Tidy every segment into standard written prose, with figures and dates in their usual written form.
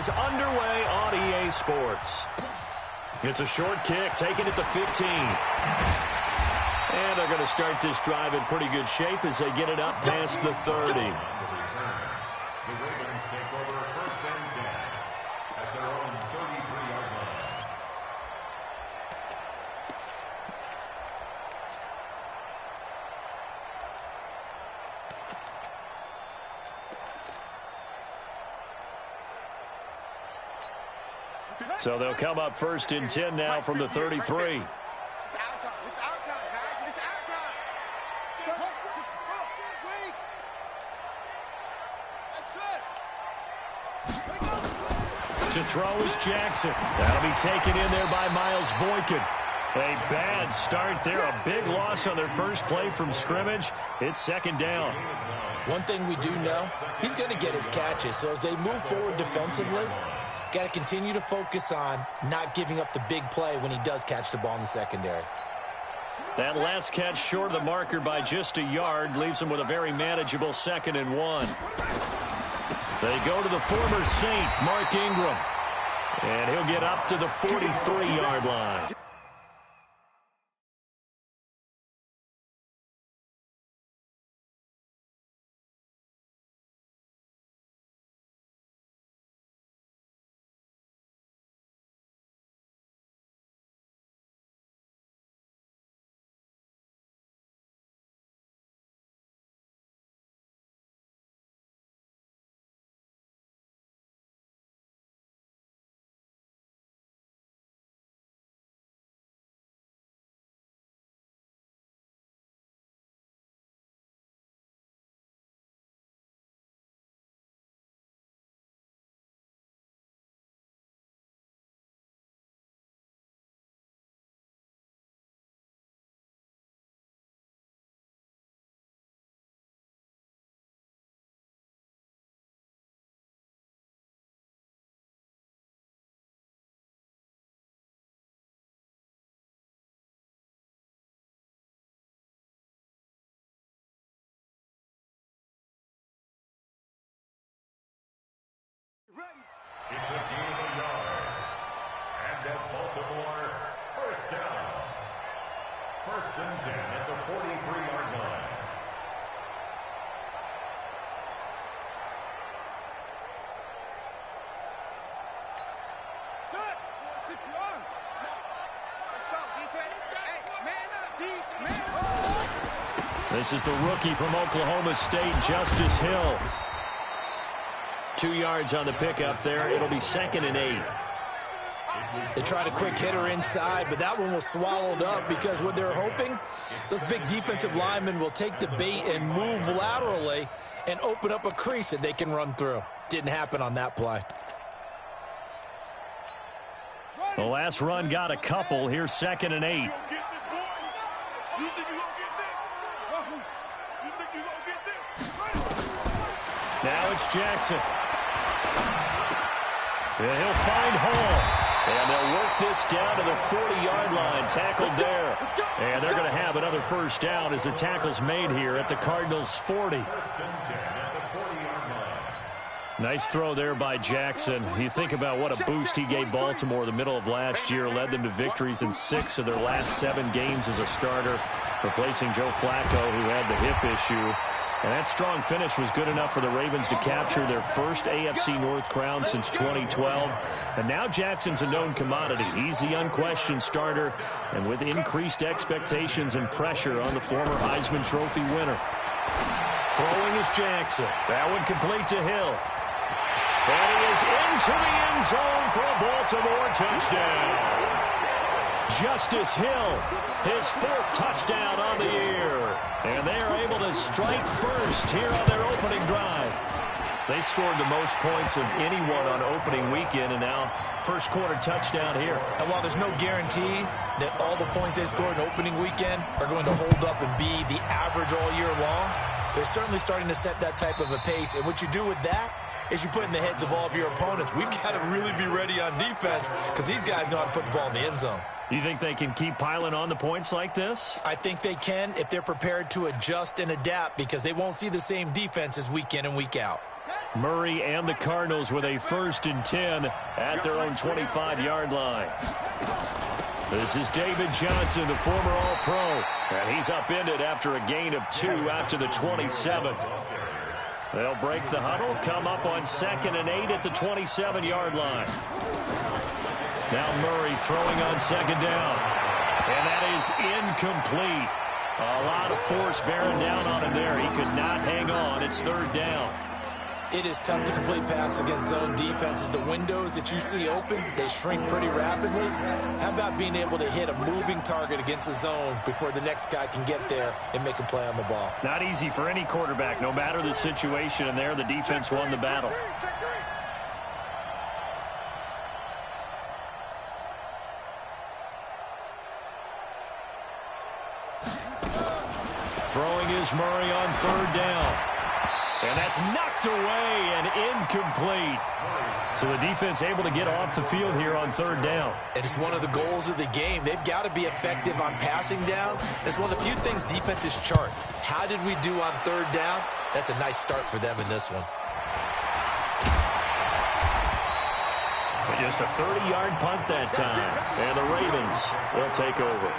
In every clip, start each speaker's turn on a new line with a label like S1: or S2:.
S1: is underway on EA Sports. It's a short kick, taking it to 15. And they're going to start this drive in pretty good shape as they get it up past the 30.
S2: The Ravens take over first and 10 at their own 33-yard line.
S1: So they'll come up first and 10 now from the 33.
S3: It's our time. It's our time, guys. It's our time. That's it.
S1: To throw is Jackson. That'll be taken in there by Miles Boykin. A bad start there. A big loss on their first play from scrimmage. It's second down.
S4: One thing we do know, he's going to get his catches. So as they move forward defensively, got to continue to focus on not giving up the big play when he does catch the ball in the secondary.
S1: That last catch short of the marker by just a yard leaves him with a very manageable 2nd and 1. They go to the former Saint, Mark Ingram. And he'll get up to the 43-yard line.
S2: It's a gain of a yard. And at Baltimore, first down. First and 10 at the 43-yard line.
S3: Set. Let's go, defense. Hey, man up, man up.
S1: This is the rookie from Oklahoma State, Justice Hill. 2 yards on the pickup there. It'll be 2nd and 8.
S4: They tried a quick hitter inside, but that one was swallowed up because what they're hoping, those big defensive linemen will take the bait and move laterally and open up a crease that they can run through. Didn't happen on that play.
S1: The last run got a couple. Here's 2nd and 8. Now it's Jackson. And he'll find Hall. And they'll work this down to the 40-yard line. Tackled there. And they're going to have another first down as the tackle's made here at the Cardinals' 40. Nice throw there by Jackson. You think about what a boost he gave Baltimore the middle of last year. Led them to victories in 6 of their last 7 games as a starter, replacing Joe Flacco, who had the hip issue. And that strong finish was good enough for the Ravens to capture their first AFC North crown since 2012. And now Jackson's a known commodity. He's the unquestioned starter, and with increased expectations and pressure on the former Heisman Trophy winner. Throwing is Jackson. That one complete to Hill. And he is into the end zone for a Baltimore touchdown. Justice Hill, his 4th touchdown on the year. And they are able to strike first here on their opening drive. They scored the most points of anyone on opening weekend, and now first quarter touchdown here.
S4: And while there's no guarantee that all the points they scored in opening weekend are going to hold up and be the average all year long, they're certainly starting to set that type of a pace. And what you do with that is you put in the heads of all of your opponents, we've got to really be ready on defense because these guys know how to put the ball in the end zone.
S1: You think they can keep piling on the points like this?
S4: I think they can if they're prepared to adjust and adapt because they won't see the same defenses week in and week out.
S1: Murray and the Cardinals with a 1st and 10 at their own 25-yard line. This is David Johnson, the former All-Pro, and he's upended after a gain of 2 out to the 27. They'll break the huddle, come up on 2nd and 8 at the 27-yard line. Now Murray throwing on 2nd down, and that is incomplete. A lot of force bearing down on him there. He could not hang on. It's 3rd down.
S4: It is tough to complete passes against zone defenses. The windows that you see open, they shrink pretty rapidly. How about being able to hit a moving target against a zone before the next guy can get there and make a play on the ball?
S1: Not easy for any quarterback, no matter the situation, and there the defense won the battle. Throwing is Murray on 3rd down. And that's knocked away and incomplete. So the defense able to get off the field here on 3rd down.
S4: And it's one of the goals of the game. They've got to be effective on passing downs. It's one of the few things defenses chart. How did we do on 3rd down? That's a nice start for them in this one.
S1: But just a 30-yard punt that time. And the Ravens will take over.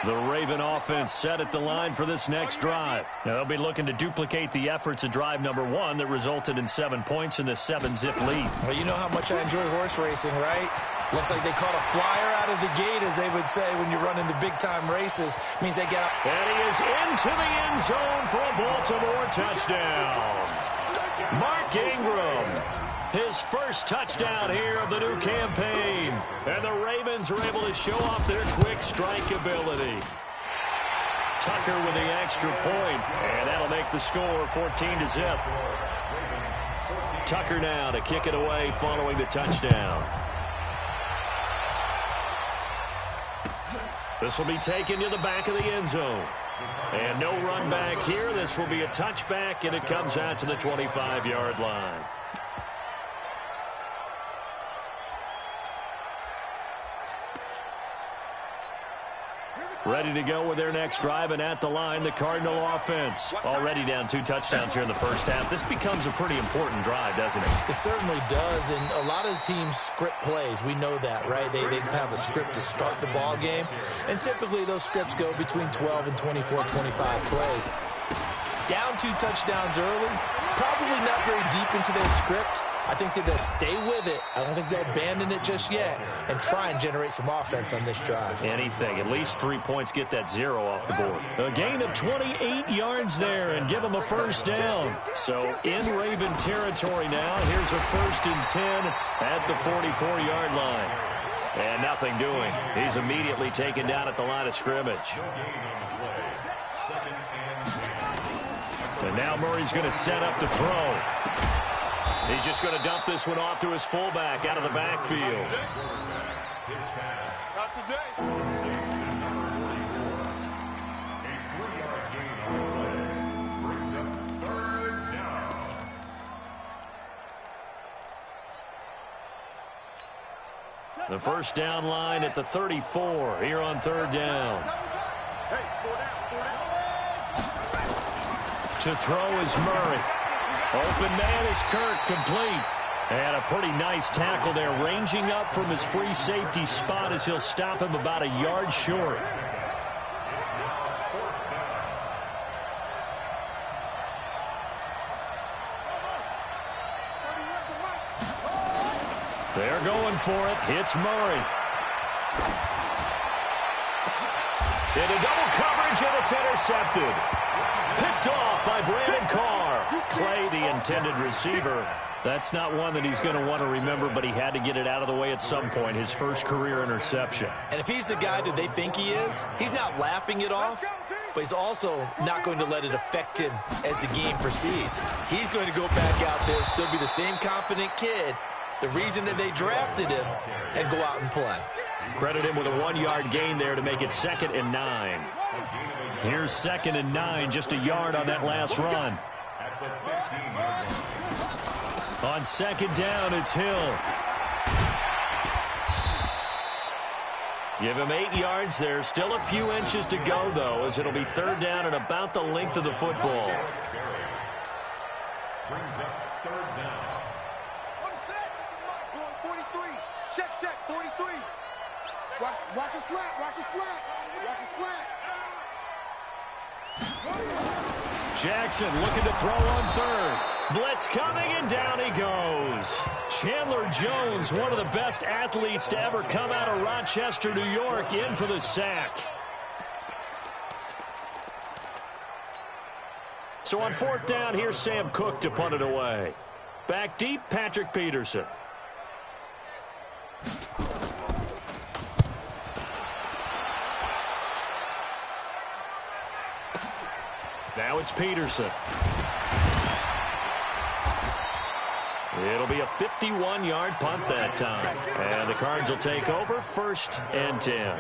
S1: The Raven offense set at the line for this next drive. Now they'll be looking to duplicate the efforts of drive number 1 that resulted in 7 points in this 7-zip lead.
S4: Well, you know how much I enjoy horse racing, right? Looks like they caught a flyer out of the gate, as they would say when you're running the big-time races. Means they get up.
S1: And he is into the end zone for a Baltimore touchdown. Mark Ingram, his first touchdown here of the new campaign. And the Ravens are able to show off their quick strike ability. Tucker with the extra point, and that'll make the score 14-zip. Tucker now to kick it away following the touchdown. This will be taken to the back of the end zone. And no run back here. This will be a touchback, and it comes out to the 25-yard line. Ready to go with their next drive, and at the line, the Cardinal offense. Already down 2 touchdowns here in the first half. This becomes a pretty important drive, doesn't it?
S4: It certainly does, and a lot of the teams script plays. We know that, right? They have a script to start the ball game, and typically those scripts go between 12 and 24, 25 plays. Down 2 touchdowns early, probably not very deep into their script. I think that they'll stay with it. I don't think they'll abandon it just yet and try and generate some offense on this drive.
S1: Anything. At least 3 points, get that 0 off the board. A gain of 28 yards there and give them a first down. So in Raven territory now. Here's a 1st and 10 at the 44-yard line. And nothing doing. He's immediately taken down at the line of scrimmage. And now Murray's going to set up to throw. He's just going to dump this one off to his fullback out of the backfield.
S3: Not today.
S2: A 3-yard gain on the play brings up 3rd down.
S1: The first down line at the 34 here on 3rd down. To throw is Murray. Open man is Kirk, complete. And a pretty nice tackle there, ranging up from his free safety spot as he'll stop him about a yard short. They're going for it. Hits Murray. Into double coverage, and it's intercepted. Picked off by Brandon Carr. Clay, the intended receiver. That's not one that he's going to want to remember, but he had to get it out of the way at some point. His first career interception.
S4: And if he's the guy that they think he is, he's not laughing it off, but he's also not going to let it affect him as the game proceeds. He's going to go back out there, still be the same confident kid, the reason that they drafted him, and go out and play.
S1: Credit him with a 1-yard gain there to make it 2nd and 9. Here's 2nd and 9, just a yard on that last run. On 2nd down, it's Hill. Give him 8 yards there. Still a few inches to go, though, as it'll be third down and about the length of the football.
S2: Brings up third down.
S3: One set. Going 43. Check, 43. Watch a slant. Watch a slant.
S1: Jackson looking to throw on third. Blitz coming, and down he goes. Chandler Jones, one of the best athletes to ever come out of Rochester, New York, in for the sack. So on fourth down, here's Sam Cook to punt it away. Back deep, Patrick Peterson. Now it's Peterson. It'll be a 51-yard punt that time. And the Cards will take over 1st and 10.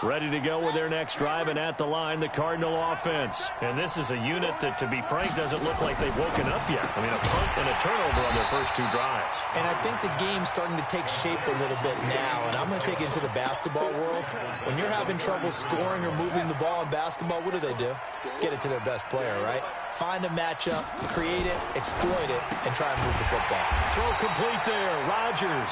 S1: Ready to go with their next drive, and at the line, the Cardinal offense. And this is a unit that, to be frank, doesn't look like they've woken up yet. I mean, a punt and a turnover on their first 2 drives.
S4: And I think the game's starting to take shape a little bit now, and I'm going to take it into the basketball world. When you're having trouble scoring or moving the ball in basketball, what do? Get it to their best player, right? Find a matchup, create it, exploit it, and try and move the football.
S1: Throw complete there. Rodgers.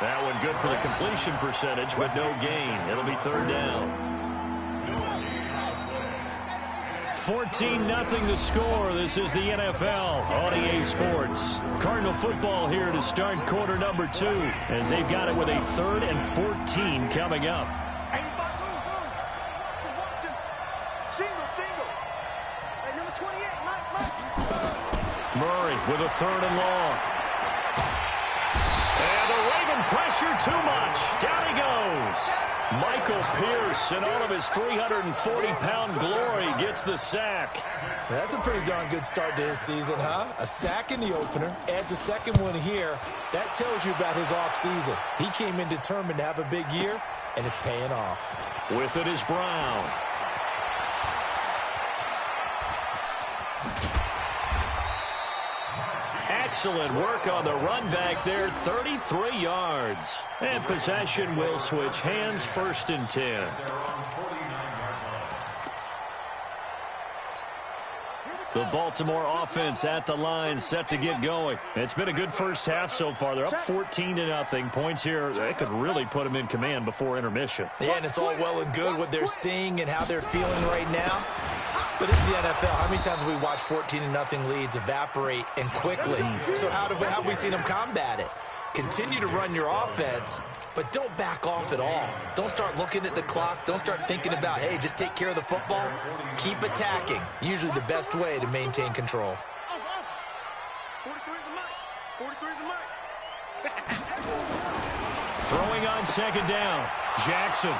S1: That one good for the completion percentage, but no gain. It'll be third down. 14-0 the score. This is the NFL on EA Sports. Cardinal football here to start quarter number 2, as they've got it with a 3rd and 14 coming up. Murray with a 3rd and long. Pressure too much. Down he goes. Michael Pierce, in all of his 340-pound glory, gets the sack.
S4: That's a pretty darn good start to his season, huh? A sack in the opener, adds a second one here. That tells you about his offseason. He came in determined to have a big year, and it's paying off.
S1: With it is Brown. Excellent work on the run back there, 33 yards. And possession will switch hands, 1st and 10. The Baltimore offense at the line, set to get going. It's been a good first half so far. They're up 14-0. Points here, they could really put them in command before intermission.
S4: Yeah, and it's all well and good what they're seeing and how they're feeling right now. But this is the NFL. How many times have we watched 14-0 leads evaporate and quickly? So how have we seen them combat it? Continue to run your offense, but don't back off at all. Don't start looking at the clock. Don't start thinking about, hey, just take care of the football. Keep attacking. Usually the best way to maintain control.
S3: 43 is the mic. 43 is the mic.
S1: Throwing on 2nd down. Jackson.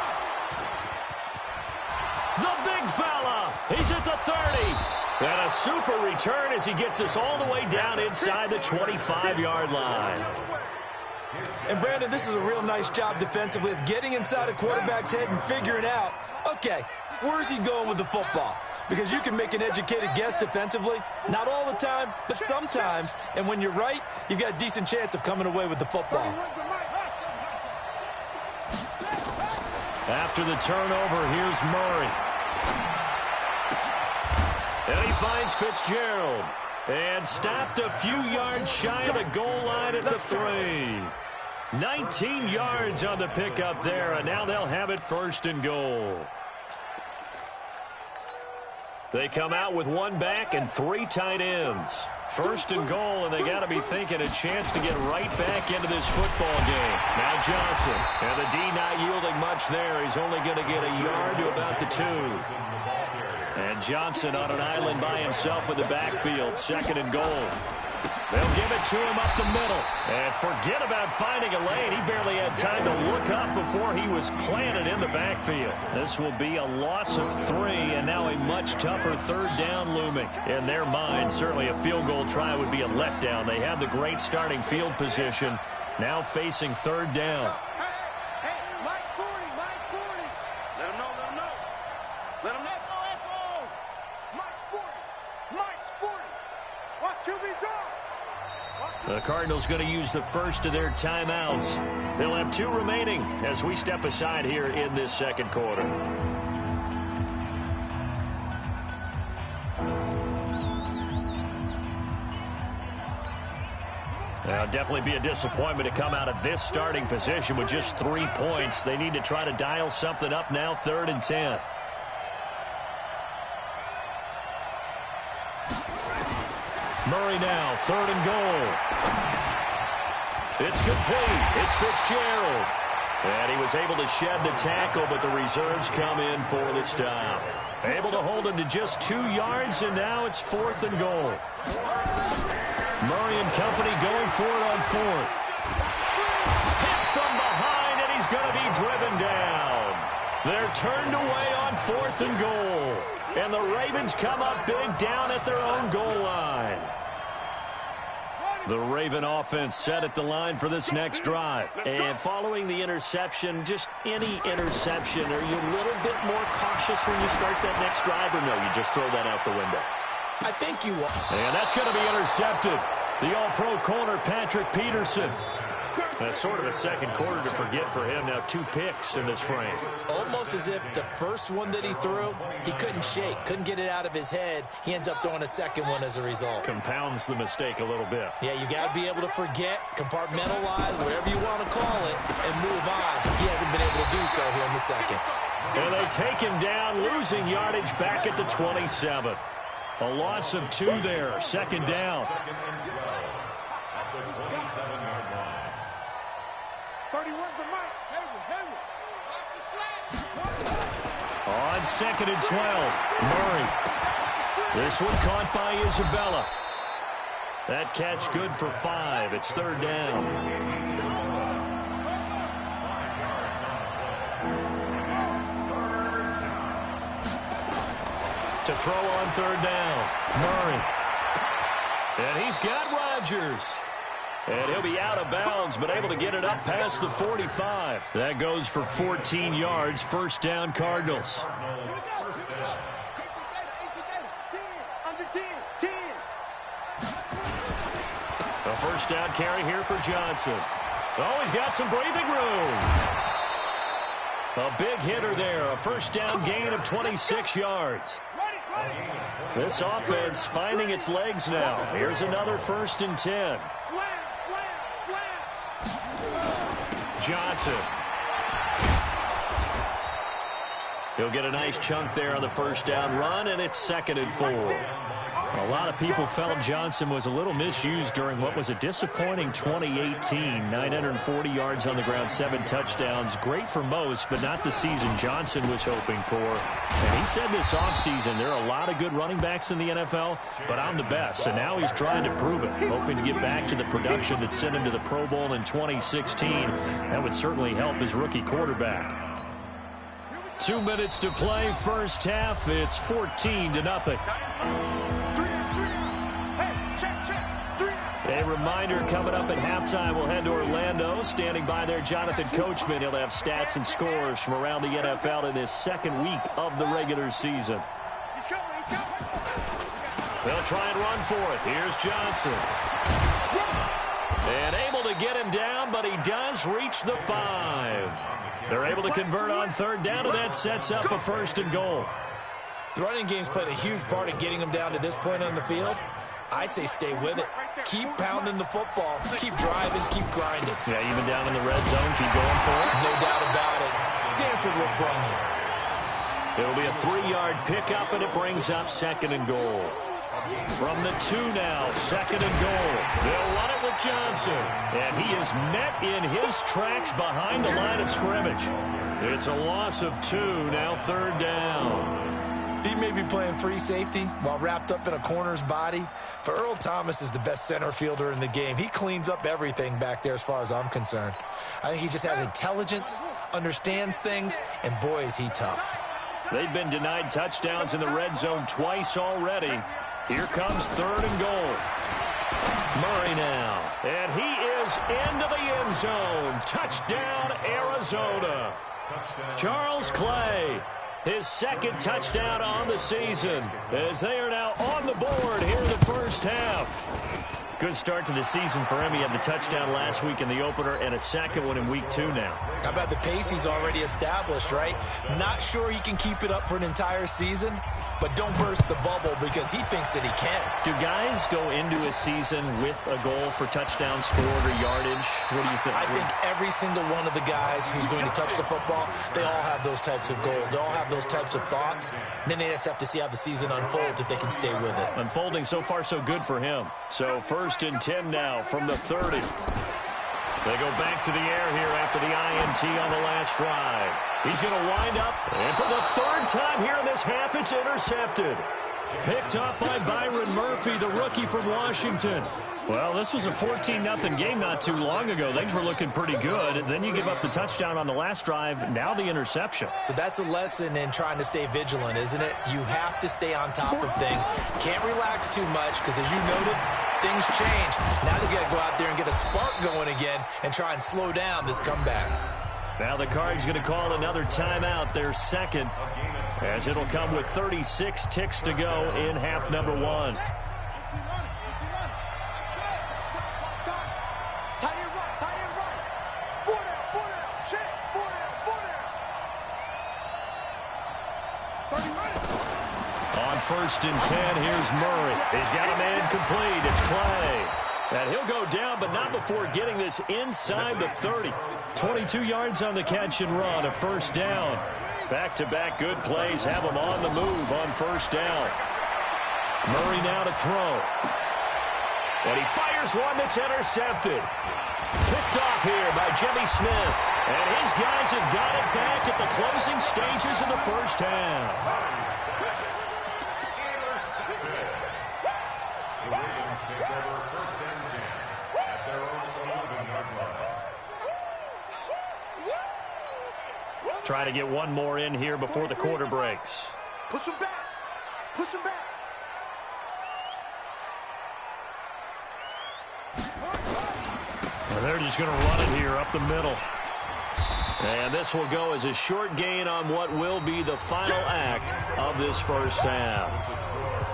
S1: The big fella. He's at the 30. And a super return as he gets us all the way down inside the 25-yard line.
S4: And, Brandon, this is a real nice job defensively of getting inside a quarterback's head and figuring out, okay, where's he going with the football? Because you can make an educated guess defensively, not all the time, but sometimes. And when you're right, you've got a decent chance of coming away with the football.
S1: After the turnover, here's Murray. And he finds Fitzgerald. And stopped a few yards shy of the goal line at the 3. 19 yards on the pickup there, and now they'll have it 1st and goal. They come out with 1 back and 3 tight ends. 1st and goal, and they got to be thinking a chance to get right back into this football game. Now Johnson, and the D not yielding much there. He's only going to get a yard to about the 2. And Johnson on an island by himself in the backfield, 2nd and goal. They'll give it to him up the middle. And forget about finding a lane. He barely had time to look up before he was planted in the backfield. This will be a loss of 3, and now a much tougher 3rd down looming. In their mind, certainly a field goal try would be a letdown. They had the great starting field position, now facing 3rd down.
S3: Hey, Mike 40, Mike 40. Let him know, let him know. Let him know. Echo. Mike's 40. Mike's 40. Watch QB draw.
S1: The Cardinals going to use the first of their timeouts. They'll have 2 remaining as we step aside here in this second quarter. Now, definitely be a disappointment to come out of this starting position with just 3 points. They need to try to dial something up now, 3rd and 10. Murray now, 3rd and goal. It's complete. It's Fitzgerald. And he was able to shed the tackle, but the reserves come in for the stop. Able to hold him to just 2 yards, and now it's 4th and goal. Murray and company going for it on 4th. Hit from behind, and he's going to be driven down. They're turned away on 4th and goal. And the Ravens come up big down at their own goal line. The Raven offense set at the line for this next drive. And following the interception, just any interception, are you a little bit more cautious when you start that next drive, or no, you just throw that out the window?
S4: I think you are.
S1: And that's going to be intercepted. The all-pro corner, Patrick Peterson. That's sort of a second quarter to forget for him. Now 2 picks in this frame.
S4: Almost as if the first one that he threw, he couldn't shake, couldn't get it out of his head. He ends up throwing a second one as a result.
S1: Compounds the mistake a little bit.
S4: Yeah, you got to be able to forget, compartmentalize, whatever you want to call it, and move on. He hasn't been able to do so here in the second.
S1: And they take him down, losing yardage back at the 27. A loss of 2 there, 2nd down.
S3: 31's the mic. Hayward.
S1: On 2nd and 12, Murray. This one caught by Isabella. That catch good for 5. It's 3rd down. To throw on 3rd down, Murray. And he's got Rodgers. And he'll be out of bounds, but able to get it up past the 45. That goes for 14 yards. 1st down, Cardinals. A 1st down carry here for Johnson. Oh, he's got some breathing room. A big hitter there. A 1st down gain of 26 yards. This offense finding its legs now. Here's another 1st and 10. Johnson. He'll get a nice chunk there on the 1st down run, and it's 2nd and 4. A lot of people felt Johnson was a little misused during what was a disappointing 2018. 940 yards on the ground, 7 touchdowns. Great for most, but not the season Johnson was hoping for. And he said this offseason, there are a lot of good running backs in the NFL, but I'm the best. And now he's trying to prove it, hoping to get back to the production that sent him to the Pro Bowl in 2016. That would certainly help his rookie quarterback. 2 minutes to play, 1st half. It's 14-0. A reminder coming up at halftime, we'll head to Orlando. Standing by there, Jonathan Coachman. He'll have stats and scores from around the NFL in this 2nd week of the regular season. They'll try and run for it. Here's Johnson. And able to get him down, but he does reach the 5. They're able to convert on 3rd down, and that sets up a 1st and goal.
S4: The running game's played a huge part in getting him down to this point on the field. I say stay with it. Keep pounding the football. Keep driving. Keep grinding.
S1: Yeah, even down in the red zone, keep going for it.
S4: No doubt about it. Dance with what brung you.
S1: It'll be a 3-yard pickup, and it brings up 2nd and goal. From the 2 now, 2nd and goal. They'll run it with Johnson. And he is met in his tracks behind the line of scrimmage. It's a loss of 2, now 3rd down.
S4: He may be playing free safety while wrapped up in a corner's body, but Earl Thomas is the best center fielder in the game. He cleans up everything back there as far as I'm concerned. I think he just has intelligence, understands things, and boy, is he tough.
S1: They've been denied touchdowns in the red zone twice already. Here comes 3rd and goal. Murray now. And he is into the end zone. Touchdown, Arizona. Charles Clay. his second touchdown on the season, as they are now on the board here in the first half. Good start to the season for him. He had the touchdown last week in the opener and a second one in week 2 now.
S4: How about the pace he's already established, right? Not sure he can keep it up for an entire season, but don't burst the bubble because he thinks that he can.
S1: Do guys go into a season with a goal for touchdown scored or yardage? What do you think?
S4: I think every single one of the guys who's going to touch the football, they all have those types of goals. They all have those types of thoughts. And then they just have to see how the season unfolds if they can stay with it.
S1: Unfolding so far so good for him. So 1st and 10 now from the 30. They go back to the air here after the INT on the last drive. He's going to wind up, and for the 3rd time here in this half, it's intercepted. Picked up by Byron Murphy, the rookie from Washington. Well, this was a 14-0 game not too long ago. Things were looking pretty good. And then you give up the touchdown on the last drive, now the interception.
S4: So that's a lesson in trying to stay vigilant, isn't it? You have to stay on top of things. Can't relax too much because, as you noted, things change. Now they got to go out there and get a spark going again and try and slow down this comeback.
S1: Now the Cards going to call another timeout, their second, as it'll come with 36 ticks to go in half number 1. On 1st and 10, here's Murray. He's got a man complete. It's Clay. And he'll go down, but not before getting this inside the 30. 22 yards on the catch and run, a 1st down. Back-to-back good plays have him on the move on 1st down. Murray now to throw. And he fires one that's intercepted. Picked off here by Jimmy Smith. And his guys have got it back at the closing stages of the first half. Try to get one more in here before the quarter breaks.
S3: Push him back. Push him back.
S1: And they're just going to run it here up the middle. And this will go as a short gain on what will be the final act of this first half.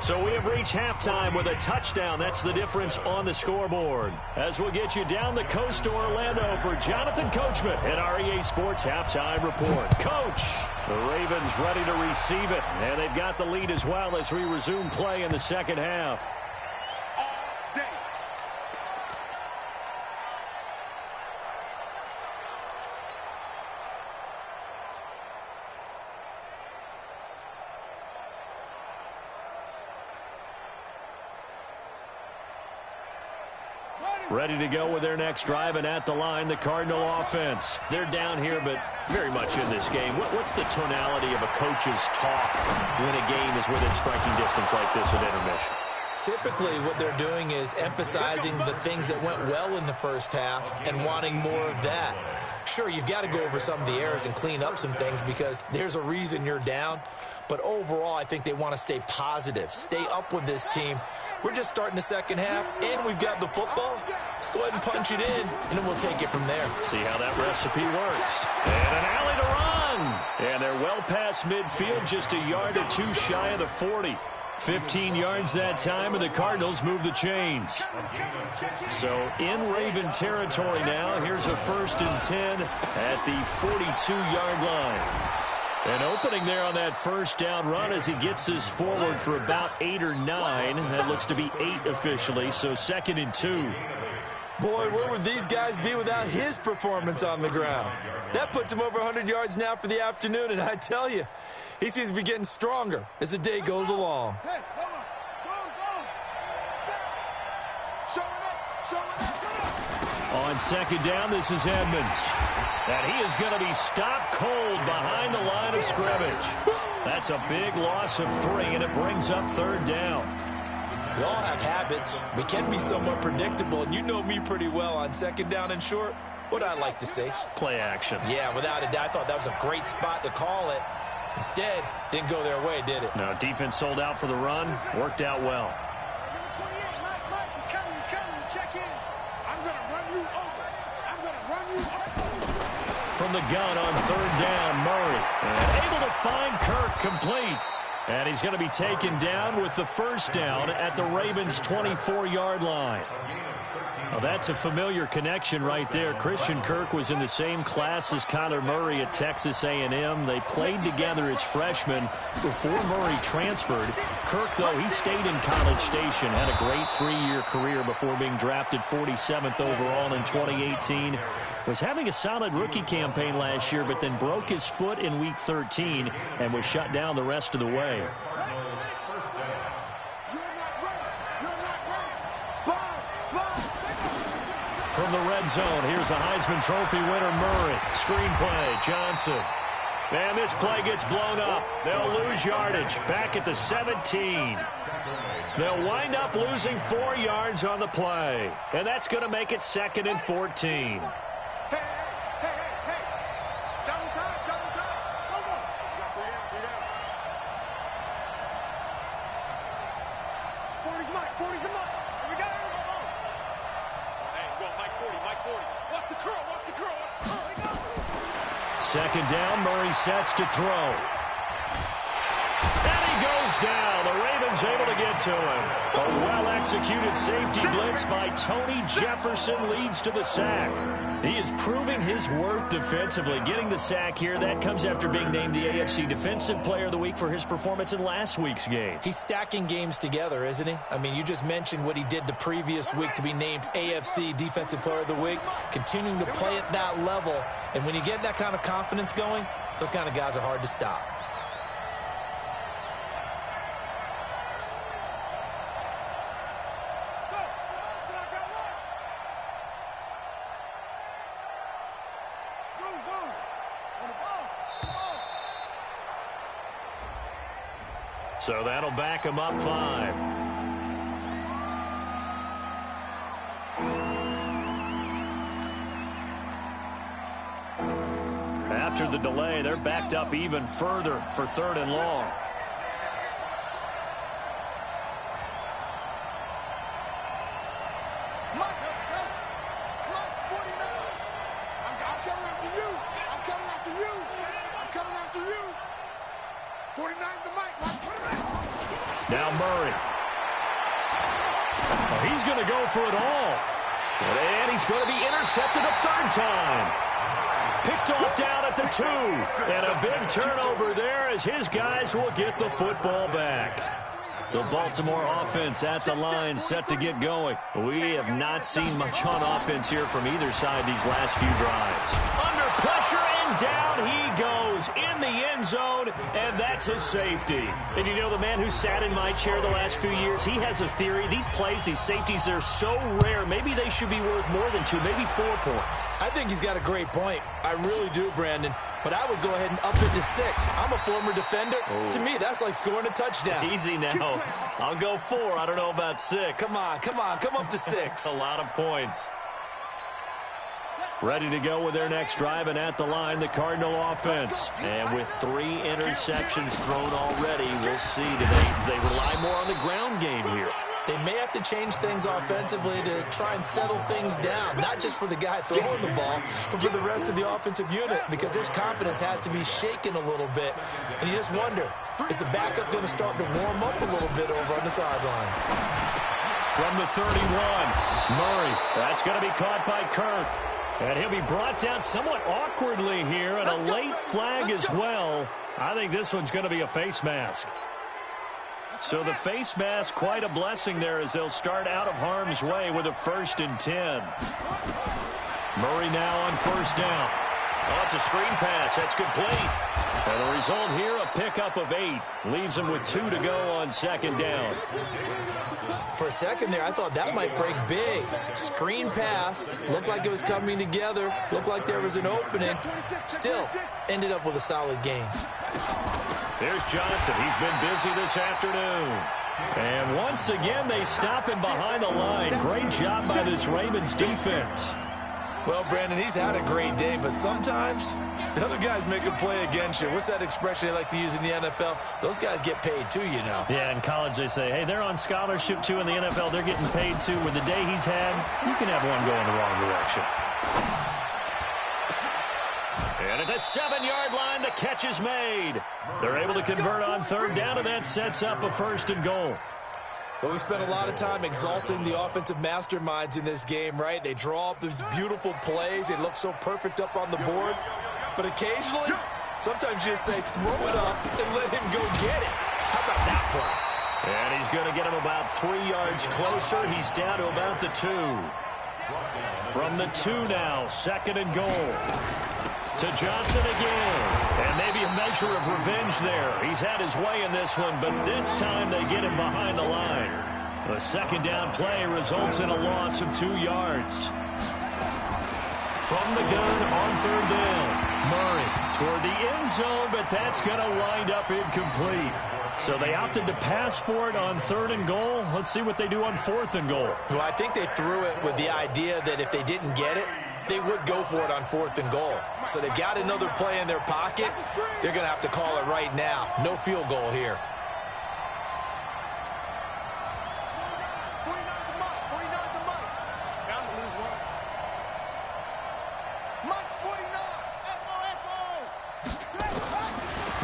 S1: So we have reached halftime with a touchdown. That's the difference on the scoreboard. As we'll get you down the coast to Orlando for Jonathan Coachman at our EA Sports Halftime Report. Coach, the Ravens ready to receive it. And they've got the lead as well as we resume play in the second half. Ready to go with their next drive, and at the line, the Cardinal offense. They're down here, but very much in this game. What's the tonality of a coach's talk when a game is within striking distance like this at intermission?
S4: Typically, what they're doing is emphasizing the things that went well in the first half and wanting more of that. Sure, you've got to go over some of the errors and clean up some things because there's a reason you're down. But overall, I think they want to stay positive, stay up with this team. We're just starting the second half, and we've got the football. Let's go ahead and punch it in, and then we'll take it from there.
S1: See how that recipe works. And an alley to run. And they're well past midfield, just a yard or two shy of the 40. 15 yards that time, and the Cardinals move the chains. So in Raven territory now, here's a 1st and 10 at the 42-yard line. And opening there on that first down run as he gets this forward for about 8 or 9. That looks to be 8 officially, so 2nd and 2.
S4: Boy, where would these guys be without his performance on the ground? That puts him over 100 yards now for the afternoon, and I tell you, he seems to be getting stronger as the day goes along.
S3: Hey, hold on. Go. Showing up.
S1: On 2nd down, this is Edmonds. And he is going to be stopped cold behind the line of scrimmage. That's a big loss of 3, and it brings up 3rd down.
S4: We all have habits. We can be somewhat predictable, and you know me pretty well on 2nd down and short. What I like to say?
S1: Play action.
S4: Yeah, without a doubt. I thought that was a great spot to call it. Instead, didn't go their way, did it?
S1: No, defense sold out for the run. Worked out well.
S3: Mike, he's coming. Check in. I'm going to run you over.
S1: From the gun on 3rd down, Murray. And able to find Kirk complete. And he's going to be taken down with the first down at the Ravens' 24-yard line. Well, that's a familiar connection right there. Christian Kirk was in the same class as Kyler Murray at Texas A&M. They played together as freshmen before Murray transferred. Kirk, though, he stayed in College Station, had a great 3-year career before being drafted 47th overall in 2018. Was having a solid rookie campaign last year, but then broke his foot in Week 13 and was shut down the rest of the way. From the red zone, here's the Heisman Trophy winner, Murray. Screen play, Johnson. Man, this play gets blown up. They'll lose yardage back at the 17. They'll wind up losing 4 yards on the play. And that's going to make it 2nd and 14. Second down, Murray sets to throw. And he goes down. The Ravens able to get to him. A well-executed safety blitz by Tony Jefferson leads to the sack. He is proving his worth defensively. Getting the sack here, that comes after being named the AFC Defensive Player of the Week for his performance in last week's game.
S4: He's stacking games together, isn't he? I mean, you just mentioned what he did the previous week to be named AFC Defensive Player of the Week, continuing to play at that level. And when you get that kind of confidence going, those kind of guys are hard to stop.
S1: So that'll back him up 5. After the delay, they're backed up even further for 3rd and long. Now Murray. Well, he's going to go for it all. And he's going to be intercepted a 3rd time. Picked off down at the 2. And a big turnover there as his guys will get the football back. The Baltimore offense at the line set to get going. We have not seen much on offense here from either side these last few drives. Under pressure and down he goes in the end zone, and that's a safety. And you know, the man who sat in my chair the last few years, he has a theory. These plays, these safeties, they're so rare. Maybe they should be worth more than 2, maybe 4 points.
S4: I think he's got a great point. I really do, Brandon. But I would go ahead and up it to 6. I'm a former defender. Oh. To me, that's like scoring a touchdown.
S1: Easy now. I'll go 4. I don't know about 6.
S4: Come on. Come up to 6.
S1: A lot of points. Ready to go with their next drive, and at the line, the Cardinal offense. And with 3 interceptions thrown already, we'll see. Do they rely more on the ground game here?
S4: They may have to change things offensively to try and settle things down, not just for the guy throwing the ball, but for the rest of the offensive unit, because their confidence has to be shaken a little bit. And you just wonder, is the backup going to start to warm up a little bit over on the sideline?
S1: From the 31, Murray. That's going to be caught by Kirk. And he'll be brought down somewhat awkwardly here, and a late flag as well. I think this one's going to be a face mask. So the face mask, quite a blessing there as they'll start out of harm's way with a 1st and 10. Murray now on 1st down. Oh, it's a screen pass. That's complete. And the result here, a pickup of 8. Leaves him with 2 to go on 2nd down.
S4: For a second there, I thought that might break big. Screen pass. Looked like it was coming together. Looked like there was an opening. Still, ended up with a solid game.
S1: There's Johnson. He's been busy this afternoon. And once again, they stop him behind the line. Great job by this Ravens defense.
S4: Well, Brandon, he's had a great day, but sometimes the other guys make a play against you. What's that expression they like to use in the NFL? Those guys get paid too, you know.
S1: Yeah, in college they say, hey, they're on scholarship too. In the NFL, they're getting paid too. With the day he's had, you can have one go in the wrong direction. And And at the 7-yard line, the catch is made. They're able to convert on third down, and that sets up a 1st and goal.
S4: Well, we spent a lot of time exalting the offensive masterminds in this game, right? They draw up these beautiful plays. They look so perfect up on the board. But occasionally, sometimes you just say, throw it up and let him go get it. How about that play?
S1: And he's going to get him about 3 yards closer. He's down to about the 2. From the 2 now, 2nd and goal. To Johnson again. And maybe a measure of revenge there. He's had his way in this one, but this time they get him behind the line. The 2nd down play results in a loss of 2 yards. From the gun on 3rd down. Murray toward the end zone, but that's going to wind up incomplete. So they opted to pass for it on 3rd and goal. Let's see what they do on 4th and goal.
S4: Well, I think they threw it with the idea that if they didn't get it, they would go for it on 4th and goal. So they've got another play in their pocket. They're going to have to call it right now. No field goal here.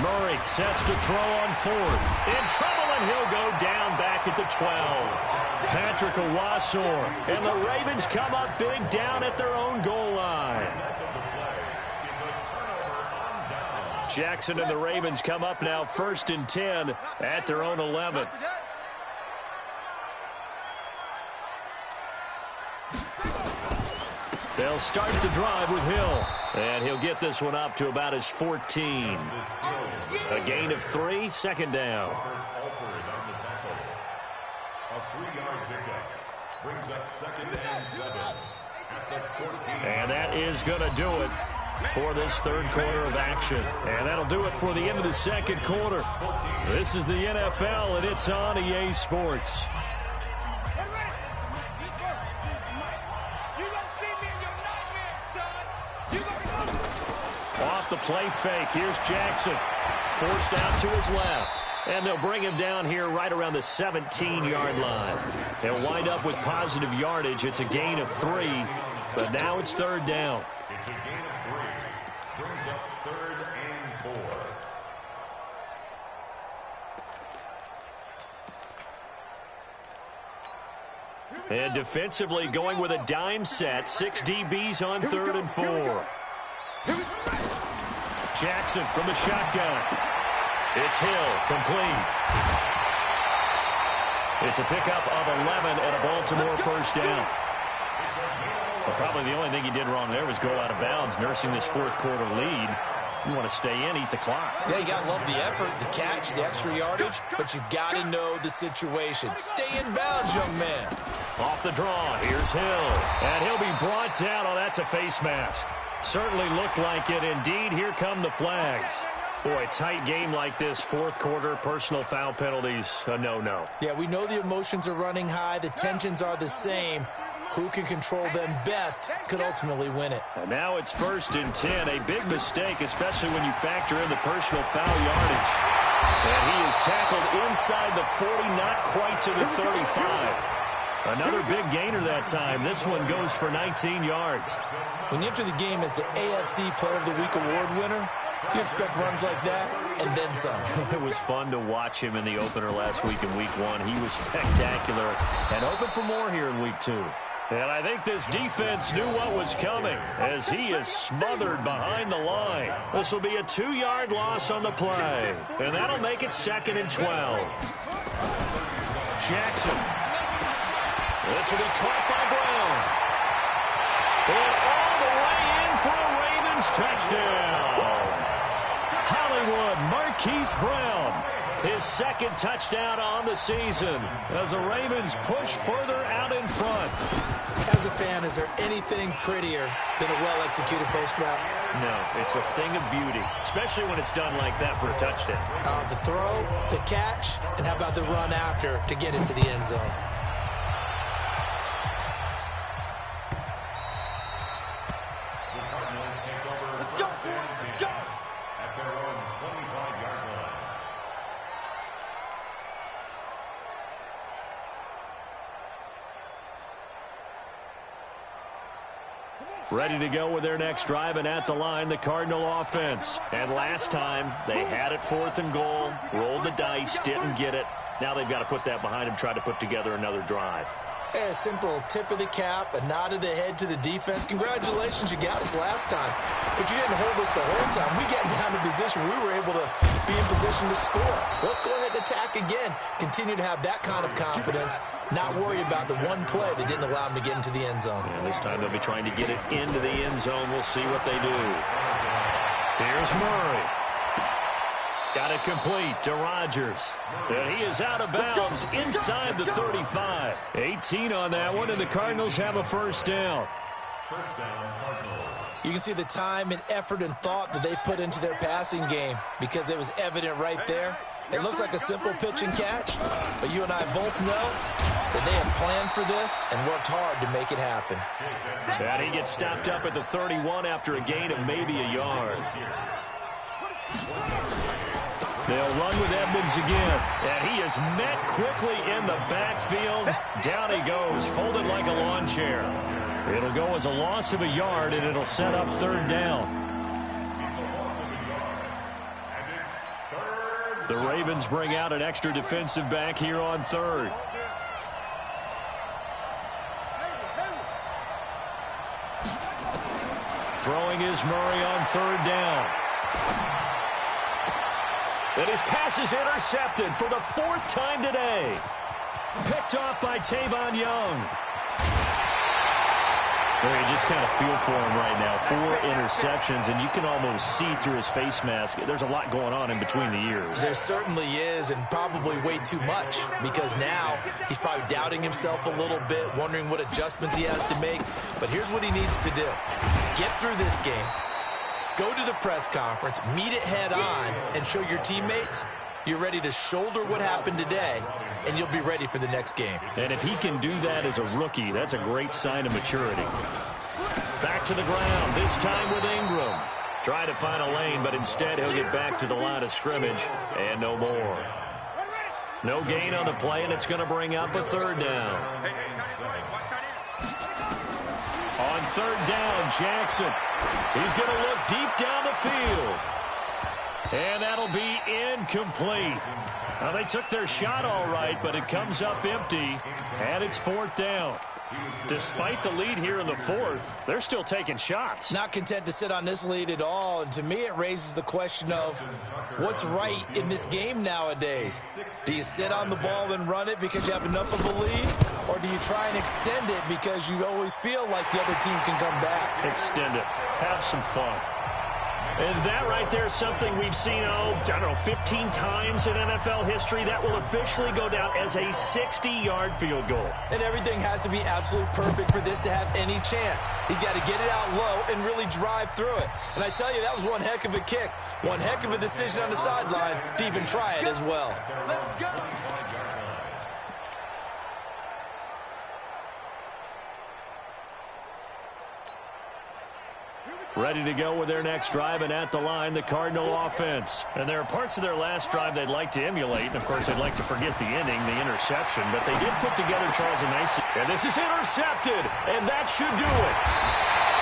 S1: Murray sets to throw on 4th. In trouble, and he'll go down back at the 12. Patrick Owasor. And the Ravens come up big down at their own goal line. Jackson and the Ravens come up now 1st and 10 at their own 11. They'll start the drive with Hill. And he'll get this one up to about his 14. A gain of 3, 2nd down.
S2: A 3-yard pickup brings up 2nd and 7 at the 14.
S1: And that is going to do it for this 3rd quarter of action. And that'll do it for the end of the 2nd quarter. This is the NFL, and it's on EA Sports. Off the play fake, here's Jackson. Forced out to his left. And they'll bring him down here right around the 17-yard line. They'll wind up with positive yardage. It's a gain of 3, but now it's 3rd down.
S2: It's a gain of 3. Brings up 3rd and 4.
S1: And defensively going with a dime set. 6 DBs on 3rd and 4. Jackson from the shotgun. It's Hill, complete. It's a pickup of 11 and a Baltimore 1st down. Well, probably the only thing he did wrong there was go out of bounds, nursing this 4th quarter lead. You want to stay in, eat the clock.
S4: Yeah, you got to love the effort, the catch, the extra yardage, but you got to know the situation. Stay in bounds, young man.
S1: Off the draw, here's Hill. And he'll be brought down. Oh, that's a face mask. Certainly looked like it. Indeed, here come the flags. Boy, tight game like this, 4th quarter, personal foul penalties, a no-no.
S4: Yeah, we know the emotions are running high. The tensions are the same. Who can control them best could ultimately win it.
S1: And now it's 1st and 10. A big mistake, especially when you factor in the personal foul yardage. And he is tackled inside the 40, not quite to the 35. Another big gainer that time. This one goes for 19 yards.
S4: When you enter the game as the AFC Player of the Week award winner, you expect runs like that and then some.
S1: It was fun to watch him in the opener last week in Week 1. He was spectacular and open for more here in Week 2. And I think this defense knew what was coming as he is smothered behind the line. This will be a 2-yard loss on the play. And that'll make it 2nd and 12. Jackson. This will be caught by Brown. And all the way in for a Ravens touchdown. Hollywood Marquise Brown. His 2nd touchdown on the season as the Ravens push further out in front.
S4: As a fan, is there anything prettier than a well-executed post route?
S1: No, it's a thing of beauty, especially when it's done like that for a touchdown.
S4: The throw, the catch, and how about the run after to get into the end zone?
S3: Come on.
S1: Ready to go with their next drive, and at the line, the Cardinal offense. And last time, they had it 4th and goal, rolled the dice, didn't get it. Now they've got to put that behind them, try to put together another drive.
S4: A simple tip of the cap, a nod of the head to the defense. Congratulations, you got us last time. But you didn't hold us the whole time. We got down to position. We were able to be in position to score. Let's go ahead and attack again. Continue to have that kind of confidence. Not worry about the one play that didn't allow them to get into the end zone.
S1: And this time they'll be trying to get it into the end zone. We'll see what they do. Here's Murray. Got it complete to Rodgers. And he is out of bounds inside the 35. 18 on that one, and the Cardinals have a first down.
S2: First down, Cardinals.
S4: You can see the time and effort and thought that they put into their passing game because it was evident right there. It looks like a simple pitch and catch, but you and I both know that they have planned for this and worked hard to make it happen.
S1: And he gets stopped up at the 31 after a gain of maybe a yard. They'll run with Edmonds again, and he is met quickly in the backfield. Down he goes, folded like a lawn chair. It'll go as a loss of a yard, and it'll set up 3rd down. The Ravens bring out an extra defensive back here on 3rd. Throwing is Murray on 3rd down. And his pass is intercepted for the 4th time today. Picked off by Tavon Young. Well, you just kind of feel for him right now. 4 interceptions, and you can almost see through his face mask. There's a lot going on in between the ears.
S4: There certainly is, and probably way too much, because now he's probably doubting himself a little bit, wondering what adjustments he has to make. But here's what he needs to do. Get through this game. Go to the press conference, meet it head on, and show your teammates you're ready to shoulder what happened today, and you'll be ready for the next game.
S1: And if he can do that as a rookie, that's a great sign of maturity. Back to the ground, this time with Ingram. Try to find a lane, but instead he'll get back to the line of scrimmage, and no more. No gain on the play, and it's going to bring up a 3rd down. On 3rd down, Jackson. He's going to look deep down the field. And that'll be incomplete. Now, they took their shot all right, but it comes up empty, and it's 4th down. Despite the lead here in the 4th, they're still taking shots.
S4: Not content to sit on this lead at all, and to me it raises the question of what's right in this game nowadays. Do you sit on the ball and run it because you have enough of a lead, or do you try and extend it because you always feel like the other team can come back?
S1: Extend it. Have some fun. And that right there is something we've seen, 15 times in NFL history. That will officially go down as a 60-yard field goal.
S4: And everything has to be absolutely perfect for this to have any chance. He's got to get it out low and really drive through it. And I tell you, that was one heck of a kick. One heck of a decision on the sideline to even try it as well.
S3: Let's go.
S1: Ready to go with their next drive, and at the line, the Cardinal offense. And there are parts of their last drive they'd like to emulate, and of course they'd like to forget the ending, the interception, but they did put together Charles a nice, and this is intercepted, and that should do it.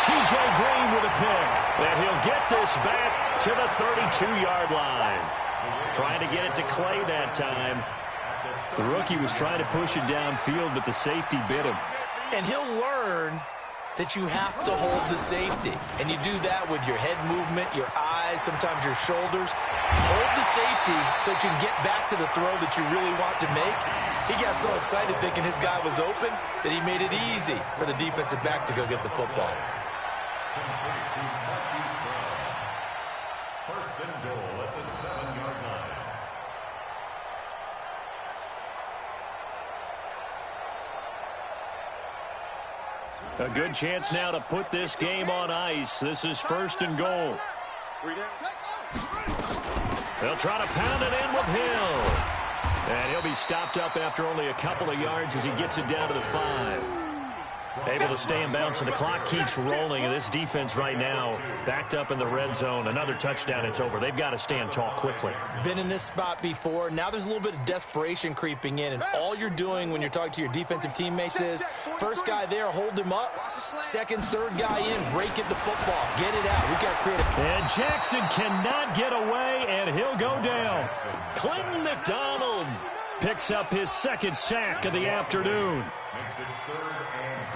S1: TJ Green with a pick, and he'll get this back to the 32-yard line. Trying to get it to Clay that time. The rookie was trying to push it downfield, but the safety bit him.
S4: And he'll learn that you have to hold the safety. And you do that with your head movement, your eyes, sometimes your shoulders. Hold the safety so that you can get back to the throw that you really want to make. He got so excited thinking his guy was open that he made it easy for the defensive back to go get the football.
S2: First and goal at the 7-yard line.
S1: A good chance now to put this game on ice. This is 1st and goal. They'll try to pound it in with Hill. And he'll be stopped up after only a couple of yards as he gets it down to the 5. Able to stay in bounds, and the clock keeps rolling. And this defense right now backed up in the red zone. Another touchdown, it's over. They've got to stand tall quickly.
S4: Been in this spot before. Now there's a little bit of desperation creeping in, and all you're doing when you're talking to your defensive teammates is first guy there, hold him up. Second, third guy in, rake at the football. Get it out. We've got to create a...
S1: And Jackson cannot get away, and he'll go down. Clinton McDonald picks up his second sack of the afternoon.
S2: Makes it 3rd and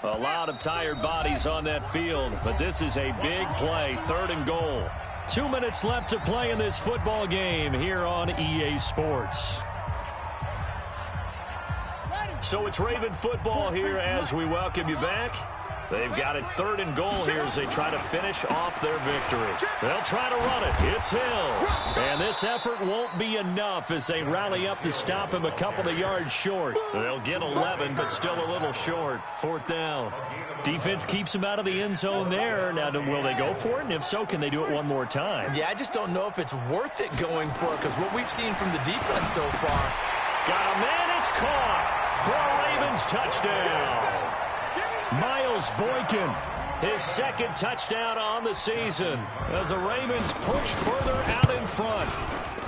S2: goal.
S1: A lot of tired bodies on that field, but this is a big play, 3rd and goal. 2 minutes left to play in this football game here on EA Sports. So it's Raven football here as we welcome you back. They've got it 3rd and goal here as they try to finish off their victory. They'll try to run it. It's Hill. And this effort won't be enough as they rally up to stop him a couple of yards short. They'll get 11, but still a little short. 4th down. Defense keeps him out of the end zone there. Now, will they go for it? And if so, can they do it one more time?
S4: Yeah, I just don't know if it's worth it going for it because what we've seen from the defense so far.
S1: Got a man. It's caught for a Ravens touchdown. Miles Boykin, his 2nd touchdown on the season as the Ravens push further out in front.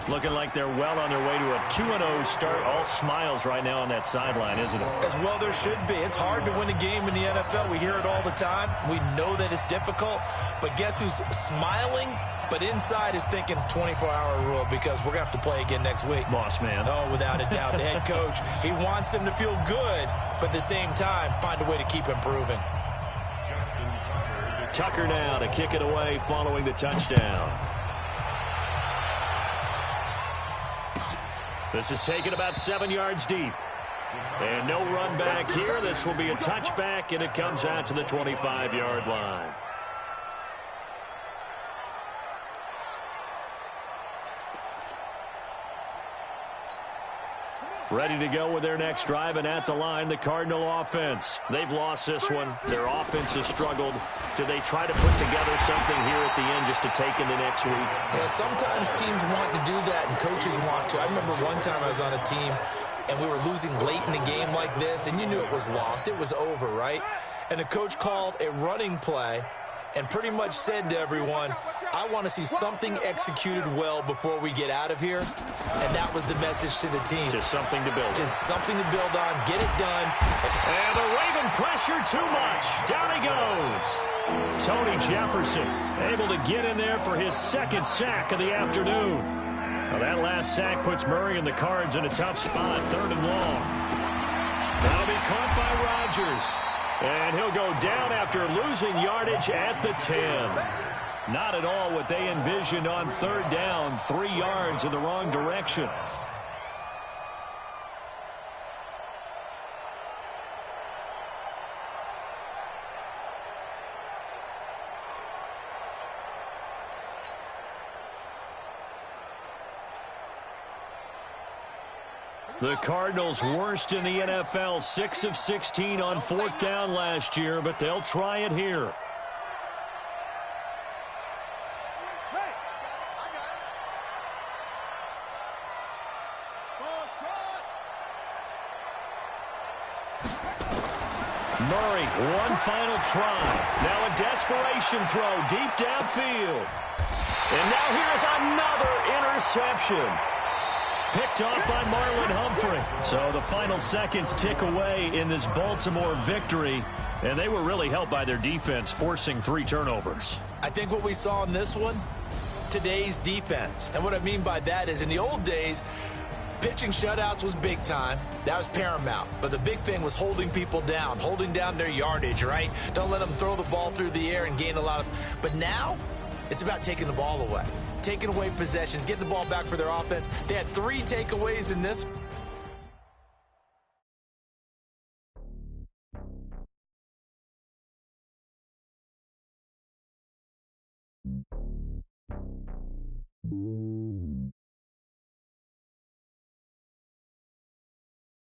S1: Looking like they're well on their way to a 2-0 start. All smiles right now on that sideline, isn't it?
S4: As well there should be. It's hard to win a game in the NFL. We hear it all the time. We know that it's difficult. But guess who's smiling? But inside is thinking 24-hour rule because we're going to have to play again next week.
S1: Boss man.
S4: Oh, without a doubt. The head coach, he wants them to feel good, but at the same time, find a way to keep improving.
S1: Tucker now to kick it away following the touchdown. This is taken about 7 yards deep. And no run back here. This will be a touchback, and it comes out to the 25-yard line. Ready to go with their next drive, and at the line, the Cardinal offense. They've lost this one. Their offense has struggled. Do they try to put together something here at the end just to take into next week?
S4: Yeah, sometimes teams want to do that, and coaches want to. I remember one time I was on a team, and we were losing late in the game like this, and you knew it was lost. It was over, right? And the coach called a running play and pretty much said to everyone, I want to see something executed well before we get out of here. And that was the message to the team.
S1: Just something to build.
S4: Just something to build on. Get it done.
S1: And the Raven pressure too much. Down he goes. Tony Jefferson able to get in there for his 2nd sack of the afternoon. Now that last sack puts Murray and the Cards in a tough spot. 3rd and long. That'll be caught by Rodgers. And he'll go down after losing yardage at the 10. Not at all what they envisioned on 3rd down. 3 yards in the wrong direction. The Cardinals worst in the NFL, 6 of 16 on 4th down last year, but they'll try it here. Murray, one final try. Now a desperation throw deep downfield. And now here's another interception. Picked off by Marlon Humphrey. So the final seconds tick away in this Baltimore victory. And they were really helped by their defense, forcing 3 turnovers.
S4: I think what we saw in this one, today's defense. And what I mean by that is in the old days, pitching shutouts was big time. That was paramount. But the big thing was holding people down, holding down their yardage, right? Don't let them throw the ball through the air and gain a lot of... But now, it's about taking the ball away. Taking away possessions, getting the ball back for their offense. They had 3 takeaways in this